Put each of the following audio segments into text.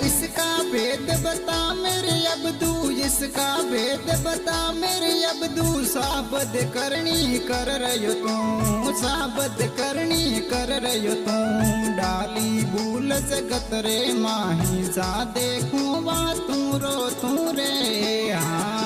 इसका भेद बता मेरे अब्दू, इसका भेद बता मेरे अब्दू। साबद करनी कर रयो तू, साबद करनी कर रयो तू। डाली भूल जगत रे माही, जा देखूं वा तू रो तू रे। हाँ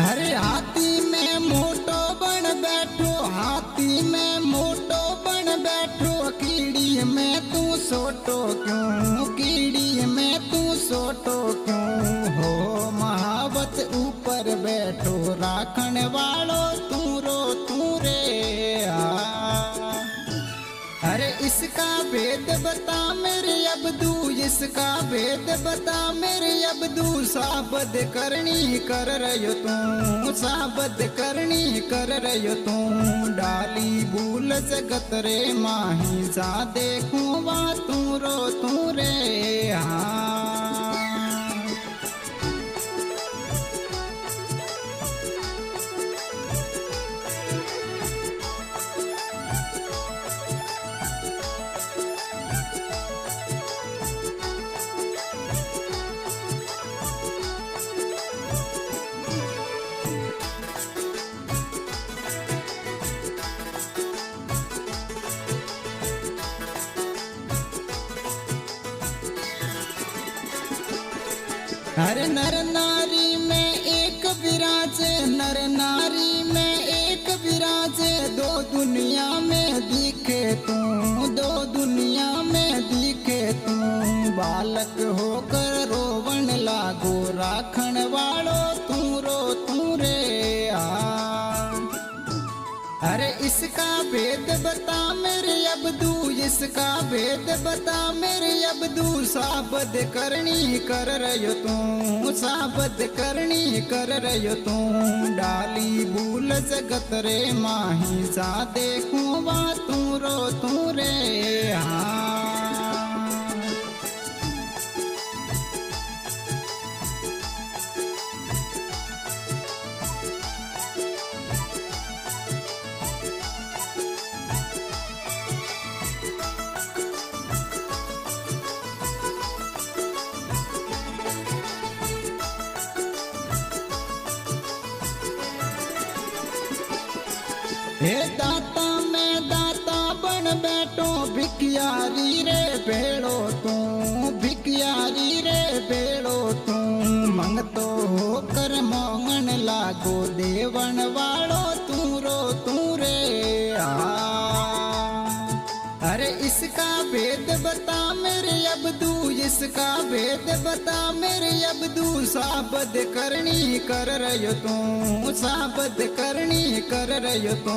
अरे हाथी में मोटो बन बैठो, हाथी में मोटो बन बैठो। कीड़ी में तू सोटो क्यों, कीड़ी में तू सोटो क्यों। हो महावत ऊपर बैठो, राखण वालो तू रो तू रे। अरे इसका भेद बता मेरे अब्दू, इसका भेद बता मेरे अब्दू। साबद करनी कर रयो तू, साबद करनी कर रयो तू। डाली भूल जगत रे माही, जा देखूं वा तू रो तू रे। हाँ हर नर नारी में एक विराजे, नर नारी में एक विराजे। दो दुनिया में दिखे तू, दो दुनिया में दिखे तू। बालक होकर रोवन लागो, राखण वालो तू रो तू रे। अरे इसका भेद बता मेरे अब्दू, इसका भेद बता मेरे अब्दू। साबद करनी कर रयो तू, साबद करनी कर रयो तू। डाली भूल जगत रे माही, जा देखूं वा तू रो तू रे। हाँ हे दाता मैं दाता बन बैठो, भिखियारी रे भेड़ो तू, भिखियारी रे भेड़ो तू। मंगतो होकर मोंगन लागो, देवन वालो तू रो तू रे। अरे इसका भेद बता मेरे अब्दू, इसका भेद बता मेरे अब्दू। साबद करनी कर रयो तू, साबद करनी कर रयो तू।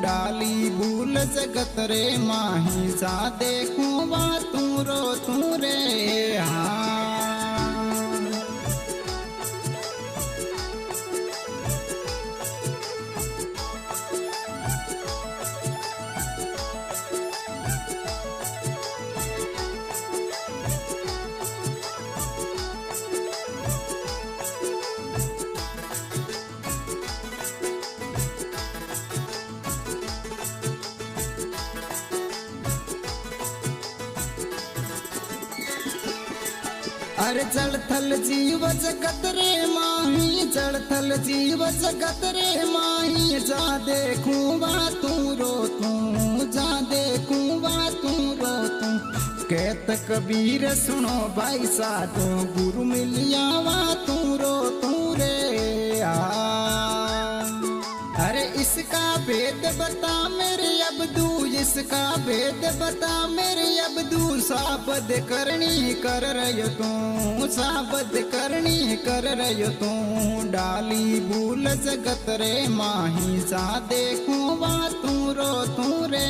डाली भूल जगत रे माही, जा देखूं वा तू रो तू रे। हाँ अरे जड़ थल जीव जगत रे माही, जड़ थल जीव जगत रे माही। जा देखूं वा तू रो तू, जा देखूं वा तू रो तू। कहत कबीर सुनो भाई साधो, गुरु मिलिया वा तू रो तू रे। अरे इसका भेद बता मेरे अब्दू, इसका भेद बता मेरे अब्दू। साबद करनी कर रयो तू, साबद करनी कर रयो तू। डाली भूल जगत रे माही, जा देखूं वा तू रो तू रे।